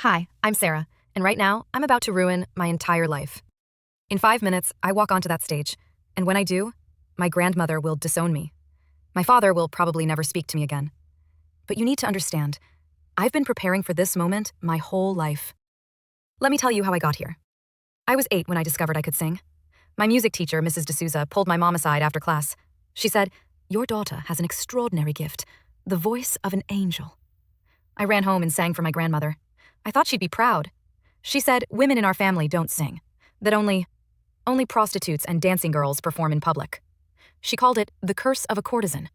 Hi, I'm Sarah, and right now I'm about to ruin my entire life. In 5 minutes, I walk onto that stage, and when I do, my grandmother will disown me. My father will probably never speak to me again. But you need to understand, I've been preparing for this moment my whole life. Let me tell you how I got here. I was 8 when I discovered I could sing. My music teacher, Mrs. D'Souza, pulled my mom aside after class. She said, "Your daughter has an extraordinary gift, the voice of an angel." I ran home and sang for my grandmother. I thought she'd be proud. She said women in our family don't sing, that only prostitutes and dancing girls perform in public. She called it the curse of a courtesan,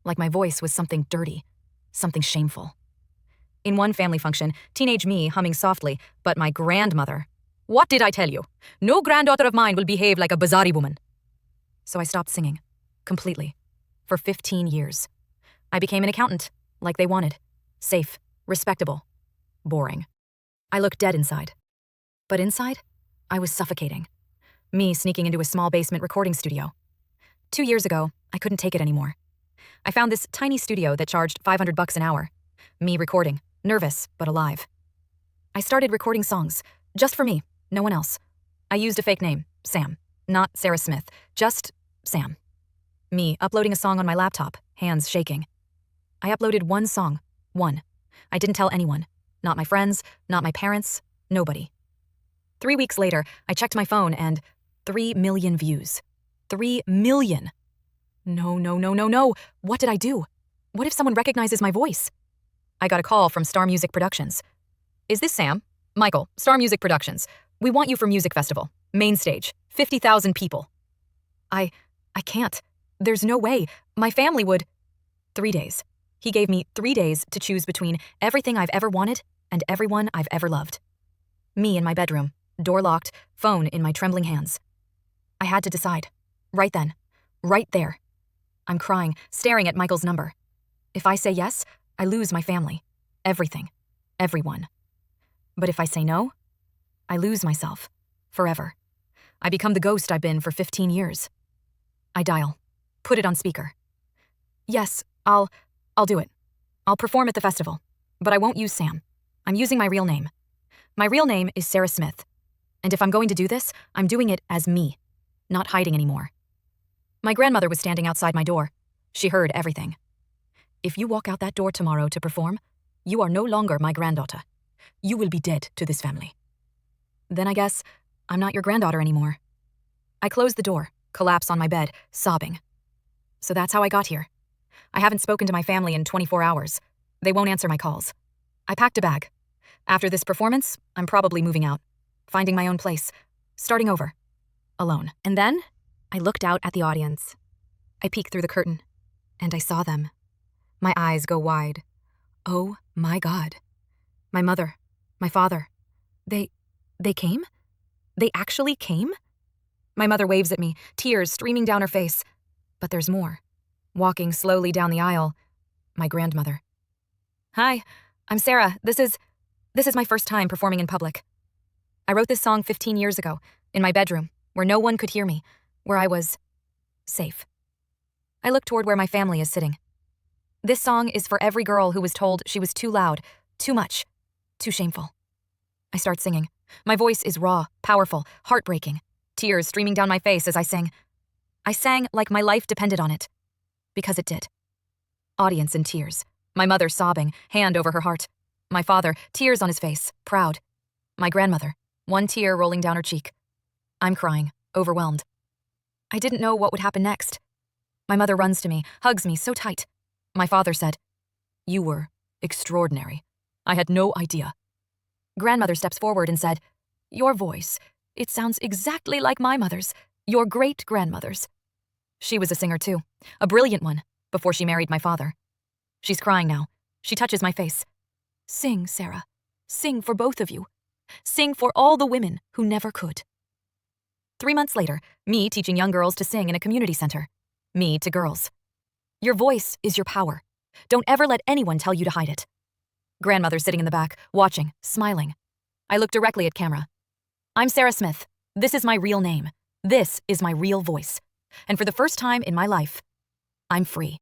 like my voice was something dirty, something shameful. In one family function, teenage me humming softly, but my grandmother, "What did I tell you? No granddaughter of mine will behave like a bazaari woman." So I stopped singing, completely, for 15 years. I became an accountant, like they wanted. Safe, respectable, boring. I looked dead inside. But inside, I was suffocating. Me sneaking into a small basement recording studio. 2 years ago, I couldn't take it anymore. I found this tiny studio that charged $500 an hour. Me recording, nervous but alive. I started recording songs, just for me, no one else. I used a fake name, Sam, not Sarah Smith, just Sam. Me uploading a song on my laptop, hands shaking. I uploaded one song, one. I didn't tell anyone, not my friends, not my parents, nobody. 3 weeks later, I checked my phone and 3 million views. 3 million. No. What did I do? What if someone recognizes my voice? I got a call from Star Music Productions. "Is this Sam?" "Michael, Star Music Productions. We want you for music festival. Main stage. 50,000 people." I can't. There's no way. My family would. 3 days. He gave me 3 days to choose between everything I've ever wanted and everyone I've ever loved. Me in my bedroom, door locked, phone in my trembling hands. I had to decide. Right then. Right there. I'm crying, staring at Michael's number. If I say yes, I lose my family. Everything. Everyone. But if I say no, I lose myself. Forever. I become the ghost I've been for 15 years. I dial. Put it on speaker. "Yes, I'll do it. I'll perform at the festival. But I won't use Sam. I'm using my real name. My real name is Sarah Smith. And if I'm going to do this, I'm doing it as me, not hiding anymore." My grandmother was standing outside my door. She heard everything. "If you walk out that door tomorrow to perform, you are no longer my granddaughter. You will be dead to this family." Then I guess I'm not your granddaughter anymore. I closed the door, collapse on my bed, sobbing. So that's how I got here. I haven't spoken to my family in 24 hours. They won't answer my calls. I packed a bag. After this performance, I'm probably moving out, finding my own place, starting over, alone. And then I looked out at the audience. I peeked through the curtain, and I saw them. My eyes go wide. Oh my God. My mother, my father. They came? They actually came? My mother waves at me, tears streaming down her face. But there's more. Walking slowly down the aisle, my grandmother. "Hi, I'm Sarah. This is my first time performing in public. I wrote this song 15 years ago, in my bedroom, where no one could hear me, where I was safe." I look toward where my family is sitting. This song is for every girl who was told she was too loud, too much, too shameful. I start singing. My voice is raw, powerful, heartbreaking, tears streaming down my face as I sing. I sang like my life depended on it, because it did. Audience in tears. My mother sobbing, hand over her heart. My father, tears on his face, proud. My grandmother, one tear rolling down her cheek. I'm crying, overwhelmed. I didn't know what would happen next. My mother runs to me, hugs me so tight. My father said, "You were extraordinary. I had no idea." Grandmother steps forward and said, "Your voice, it sounds exactly like my mother's, your great-grandmother's." She was a singer too, a brilliant one, before she married my father. She's crying now. She touches my face. "Sing, Sarah. Sing for both of you. Sing for all the women who never could." 3 months later, me teaching young girls to sing in a community center. Me to girls. Your voice is your power. Don't ever let anyone tell you to hide it. Grandmother sitting in the back, watching, smiling. I look directly at camera. I'm Sarah Smith. This is my real name. This is my real voice. And for the first time in my life, I'm free.